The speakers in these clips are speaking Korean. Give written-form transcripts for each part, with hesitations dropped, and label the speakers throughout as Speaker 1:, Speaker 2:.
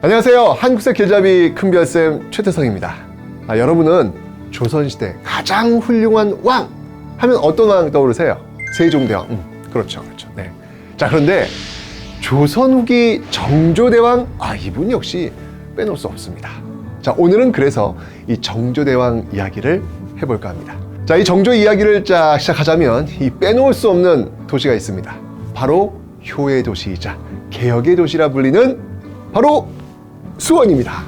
Speaker 1: 안녕하세요. 한국사 길잡이 큰별쌤 최태성입니다. 여러분은 조선시대 가장 훌륭한 왕 하면 어떤 왕 떠오르세요? 세종대왕. 그렇죠. 네. 자, 그런데 조선 후기 정조대왕, 이분 역시 빼놓을 수 없습니다. 자, 오늘은 그래서 이 정조대왕 이야기를 해볼까 합니다. 자, 이 정조 이야기를 시작하자면 이 빼놓을 수 없는 도시가 있습니다. 바로 효의 도시이자 개혁의 도시라 불리는 바로 수원입니다.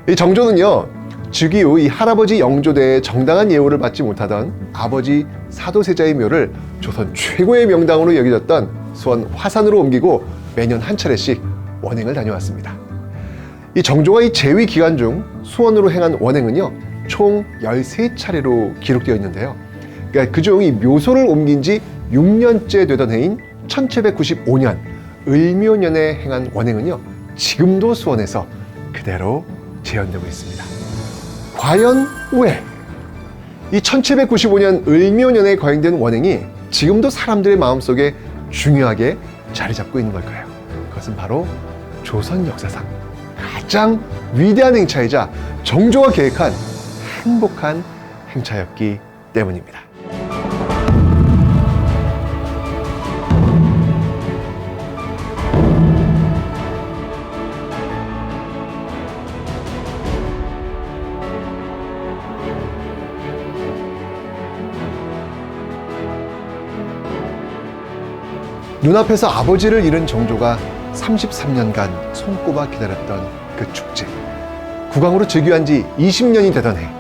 Speaker 1: 이 정조는요, 즉위후 이 할아버지 영조대의 정당한 예우를 받지 못하던 아버지 사도세자의 묘를 조선 최고의 명당으로 여겨졌던 수원 화산으로 옮기고 매년 한 차례씩 원행을 다녀왔습니다. 이 정조가 이 재위 기간 중 수원으로 행한 원행은요, 총 13차례로 기록되어 있는데요. 그러니까 그중 이 묘소를 옮긴 지 6년째 되던 해인 1795년 을묘년에 행한 원행은요, 지금도 수원에서 그대로 재현되고 있습니다. 과연 왜? 이 1795년 을묘년에 거행된 원행이 지금도 사람들의 마음속에 중요하게 자리 잡고 있는 걸까요? 그것은 바로 조선 역사상 가장 위대한 행차이자 정조가 계획한 행복한 행차였기 때문입니다. 눈앞에서 아버지를 잃은 정조가 33년간 손꼽아 기다렸던 그 축제. 국왕으로 즉위한 지 20년이 되던 해,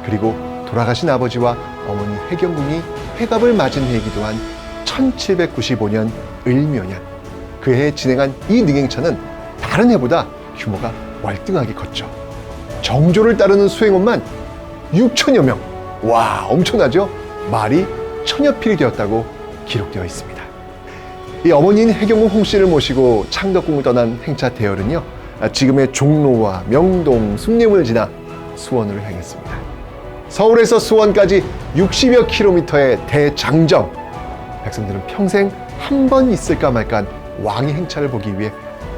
Speaker 1: 그리고 돌아가신 아버지와 어머니 해경궁이 회갑을 맞은 해이기도 한 1795년 을묘년. 그 해에 진행한 이 능행차는 다른 해보다 규모가 월등하게 컸죠. 정조를 따르는 수행원만 6천여 명. 와, 엄청나죠? 말이 1000여 필이 되었다고 기록되어 있습니다. 이 어머니인 해경궁 홍씨를 모시고 창덕궁을 떠난 행차 대열은요, 지금의 종로와 명동, 숭림을 지나 수원으로 향했습니다. 서울에서 수원까지 60여 킬로미터의 대장정. 백성들은 평생 한 번 있을까 말까 왕의 행차를 보기 위해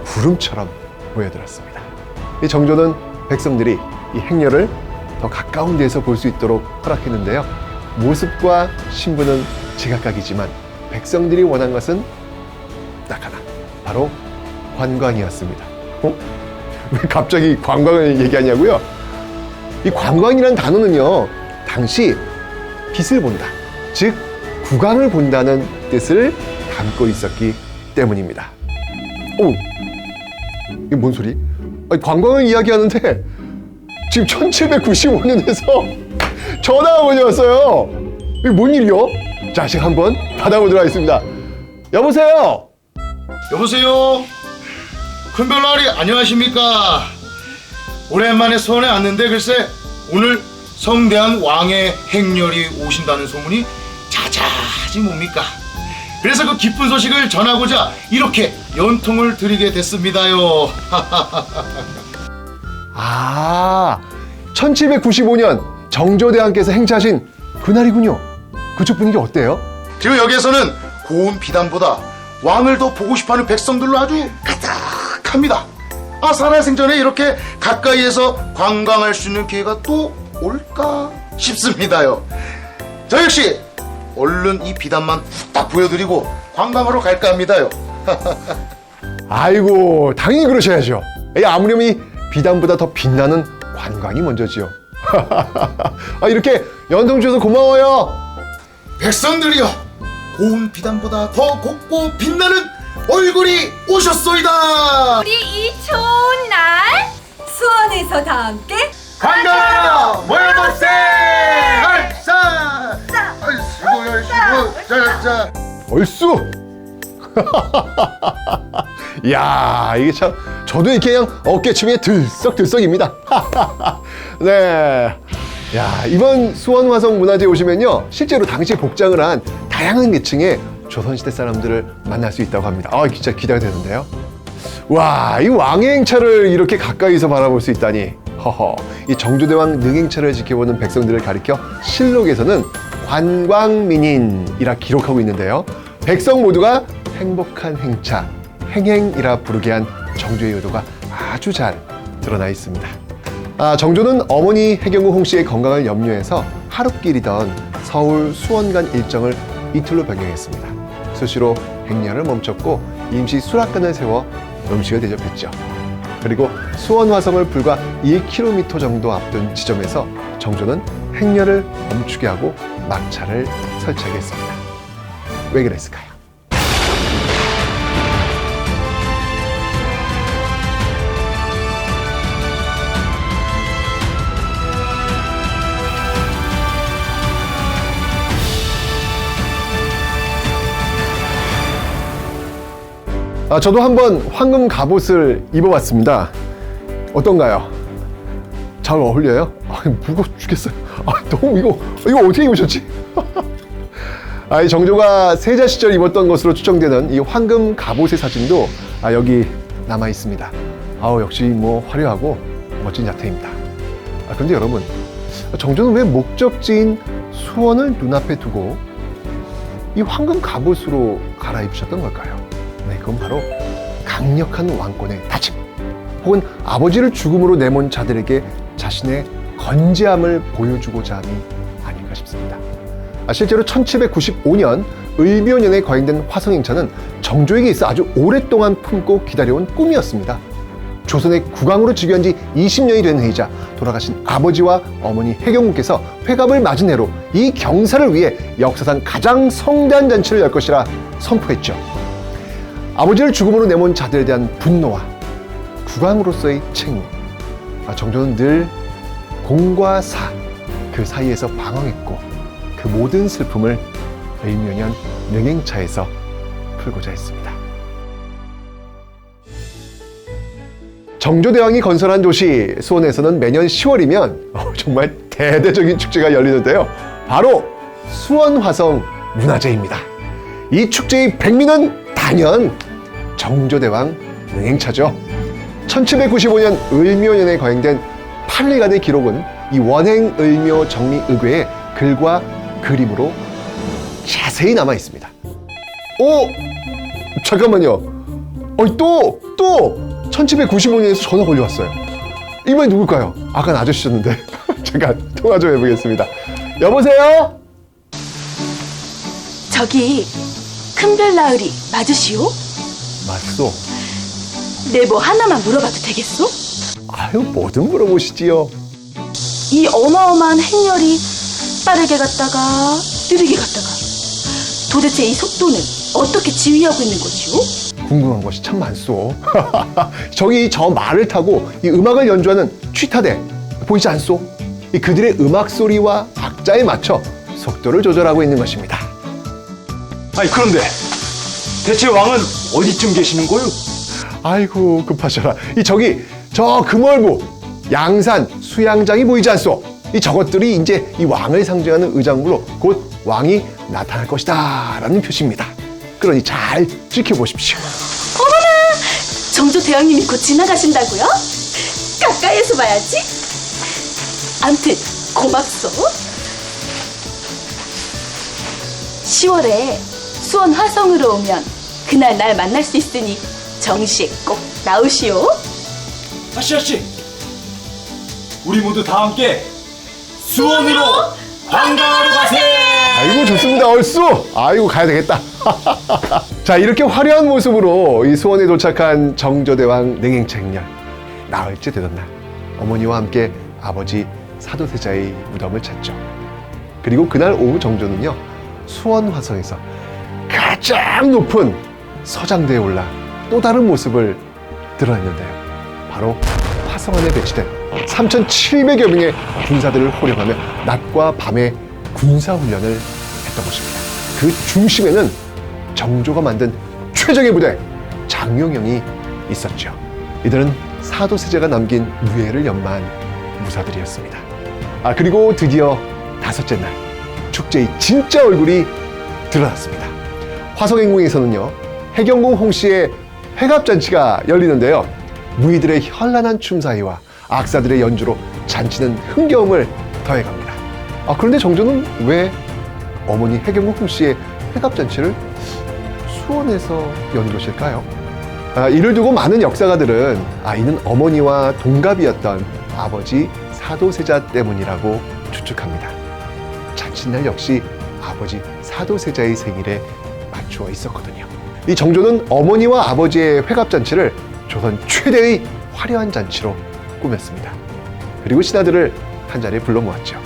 Speaker 1: 구름처럼 모여들었습니다. 이 정조는 백성들이 이 행렬을 더 가까운 데서 볼 수 있도록 허락했는데요. 모습과 신분은 제각각이지만 백성들이 원한 것은 딱 하나, 바로 관광이었습니다. 왜 갑자기 관광을 얘기하냐고요? 이 관광이라는 단어는요, 당시 빛을 본다, 즉 국왕을 본다는 뜻을 담고 있었기 때문입니다. 이게 뭔 소리? 관광을 이야기하는데 지금 1795년에서 전화가 걸려왔어요. 이게 뭔 일이요? 자, 지금 한번 받아보도록 하겠습니다. 여보세요?
Speaker 2: 여보세요? 큰별날이 안녕하십니까? 오랜만에 수원에 왔는데 글쎄 오늘 성대한 왕의 행렬이 오신다는 소문이 자자하지 뭡니까? 그래서 그 기쁜 소식을 전하고자 이렇게 연통을 드리게 됐습니다요.
Speaker 1: 1795년 정조대왕께서 행차하신 그날이군요. 그쪽 분위기 어때요?
Speaker 2: 지금 여기에서는 고운 비단보다 왕을 더 보고 싶어하는 백성들로 아주 가득합니다. 살아생전에 이렇게 가까이에서 관광할 수 있는 기회가 또 올까 싶습니다요. 저 역시 얼른 이 비단만 후딱 보여드리고 관광하러 갈까 합니다요.
Speaker 1: 아이고, 당연히 그러셔야죠. 아무렴 이 비단보다 더 빛나는 관광이 먼저지요. 이렇게 연통 주셔서 고마워요.
Speaker 2: 백성들이여, 고운 비단보다 더 곱고 빛나는 얼굴이 오셨소이다.
Speaker 3: 우리 이 좋은 날 수원에서 다 함께
Speaker 2: 관광하러 모여보세. 얼싸 얼쑤 자자
Speaker 1: 얼쑤. 이야, 이게 참 저도 이렇게 그냥 어깨춤이 들썩들썩입니다. 네. 야, 이번 수원화성 문화제에 오시면요, 실제로 당시 복장을 한 다양한 계층의 조선시대 사람들을 만날 수 있다고 합니다. 진짜 기대가 되는데요. 와, 이 왕의 행차를 이렇게 가까이서 바라볼 수 있다니. 이 정조대왕 능행차를 지켜보는 백성들을 가리켜 실록에서는 관광민인이라 기록하고 있는데요. 백성 모두가 행복한 행차, 행행이라 부르게 한 정조의 의도가 아주 잘 드러나 있습니다. 정조는 어머니 해경궁 홍씨의 건강을 염려해서 하루길이던 서울 수원 간 일정을 이틀로 변경했습니다. 수시로 행렬을 멈췄고 임시 수락관을 세워 음식을 대접했죠. 그리고 수원 화성을 불과 1km 정도 앞둔 지점에서 정조는 행렬을 멈추게 하고 막차를 설치하게 했습니다. 왜 그랬을까요? 저도 한번 황금 갑옷을 입어봤습니다. 어떤가요? 잘 어울려요? 무거워 죽겠어요. 너무 이거 어떻게 입으셨지? 이 정조가 세자 시절 입었던 것으로 추정되는 이 황금 갑옷의 사진도 여기 남아 있습니다. 역시 뭐 화려하고 멋진 자태입니다. 그런데 여러분, 정조는 왜 목적지인 수원을 눈앞에 두고 이 황금 갑옷으로 갈아입으셨던 걸까요? 네, 그건 바로 강력한 왕권의 다짐, 혹은 아버지를 죽음으로 내몬 자들에게 자신의 건재함을 보여주고자 함이 아닐까 싶습니다. 실제로 1795년 을묘년에 거행된 화성행차는 정조에게 있어 아주 오랫동안 품고 기다려온 꿈이었습니다. 조선의 국왕으로 즉위한 지 20년이 된 해이자 돌아가신 아버지와 어머니 해경궁께서 회갑을 맞은 해로 이 경사를 위해 역사상 가장 성대한 잔치를 열 것이라 선포했죠. 아버지를 죽음으로 내몬 자들에 대한 분노와 국왕으로서의 책무, 정조는 늘 공과 사, 그 사이에서 방황했고 그 모든 슬픔을 을묘년 능행차에서 풀고자 했습니다. 정조대왕이 건설한 도시 수원에서는 매년 10월이면 정말 대대적인 축제가 열리는데요. 바로 수원화성 문화제입니다. 이 축제의 백미는 단연 정조대왕 능행차죠. 1795년 을묘년에 거행된 8일간의 기록은 이 원행 을묘 정리의궤의 글과 그림으로 자세히 남아 있습니다. 잠깐만요. 또 1795년에서 전화 걸려왔어요. 이번엔 누굴까요? 아까 아저씨였는데. 잠깐 통화 좀 해보겠습니다. 여보세요?
Speaker 4: 저기 큰별나으리 맞으시오?
Speaker 1: 맞소.
Speaker 4: 네, 뭐 하나만 물어봐도 되겠소?
Speaker 1: 뭐든 물어보시지요.
Speaker 4: 이 어마어마한 행렬이 빠르게 갔다가 느리게 갔다가 도대체 이 속도는 어떻게 지휘하고 있는 거지요?
Speaker 1: 궁금한 것이 참 많소. 저기 저 말을 타고 이 음악을 연주하는 취타대 보이지 않소? 그들의 음악 소리와 박자에 맞춰 속도를 조절하고 있는 것입니다.
Speaker 5: 그런데 대체 왕은 어디쯤 계시는 거요?
Speaker 1: 아이고 급하셔라. 저기 저 금월부 양산 수양장이 보이지 않소? 저것들이 이제 이 왕을 상징하는 의장물로 곧 왕이 나타날 것이다 라는 표시입니다. 그러니 잘 지켜보십시오.
Speaker 4: 어머나! 정조대왕님이 곧 지나가신다고요? 가까이에서 봐야지. 암튼 고맙소. 10월에 수원 화성으로 오면 그날 날 만날 수 있으니 정시에 꼭 나오시오.
Speaker 5: 아씨 우리 모두 다 함께 수원으로 관광하러 가세!
Speaker 1: 아이고 좋습니다. 얼쑤. 아이고 가야 되겠다. 자, 이렇게 화려한 모습으로 이 수원에 도착한 정조대왕 능행차 행렬. 나흘째 되던 날 어머니와 함께 아버지 사도세자의 무덤을 찾죠. 그리고 그날 오후 정조는요 수원 화성에서 가장 높은 서장대에 올라 또 다른 모습을 드러냈는데요. 바로 화성 안에 배치된 3,700여 명의 군사들을 호령하며 낮과 밤에 군사훈련을 했던 것입니다. 그 중심에는 정조가 만든 최정예 부대 장용영이 있었죠. 이들은 사도세자가 남긴 무예를 연마한 무사들이었습니다. 그리고 드디어 다섯째 날 축제의 진짜 얼굴이 드러났습니다. 화성행궁에서는요 해경궁 홍씨의 회갑잔치가 열리는데요. 무희들의 현란한 춤사위와 악사들의 연주로 잔치는 흥겨움을 더해갑니다. 그런데 정조는 왜 어머니 해경궁 홍씨의 회갑잔치를 수원에서 연 것일까요? 이를 두고 많은 역사가들은 이는 어머니와 동갑이었던 아버지 사도세자 때문이라고 추측합니다. 자칫날 역시 아버지 사도세자의 생일에 맞추어 있었거든요. 이 정조는 어머니와 아버지의 회갑잔치를 조선 최대의 화려한 잔치로 꾸몄습니다. 그리고 신하들을 한자리에 불러 모았죠.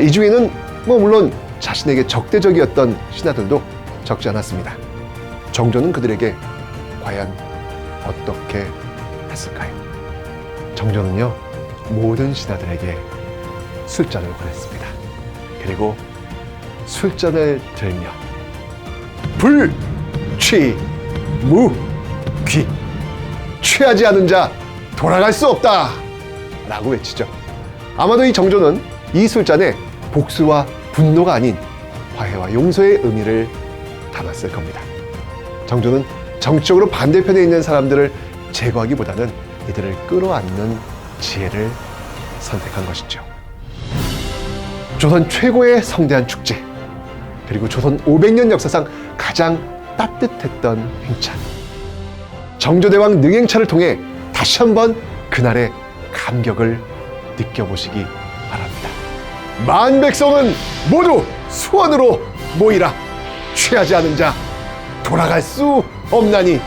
Speaker 1: 이 중에는 물론 자신에게 적대적이었던 신하들도 적지 않았습니다. 정조는 그들에게 과연 어떻게 했을까요? 정조는요, 모든 신하들에게 술잔을 권했습니다. 그리고 술잔을 들며 불취무귀, 취하지 않은 자 돌아갈 수 없다 라고 외치죠. 아마도 이 정조는 이 술잔에 복수와 분노가 아닌 화해와 용서의 의미를 담았을 겁니다. 정조는 정치적으로 반대편에 있는 사람들을 제거하기보다는 이들을 끌어안는 지혜를 선택한 것이죠. 조선 최고의 성대한 축제, 그리고 조선 500년 역사상 가장 따뜻했던 행차. 정조대왕 능행차를 통해 다시 한번 그날의 감격을 느껴보시기 바랍니다. 만 백성은 모두 수원으로 모이라. 취하지 않은 자 돌아갈 수 없나니.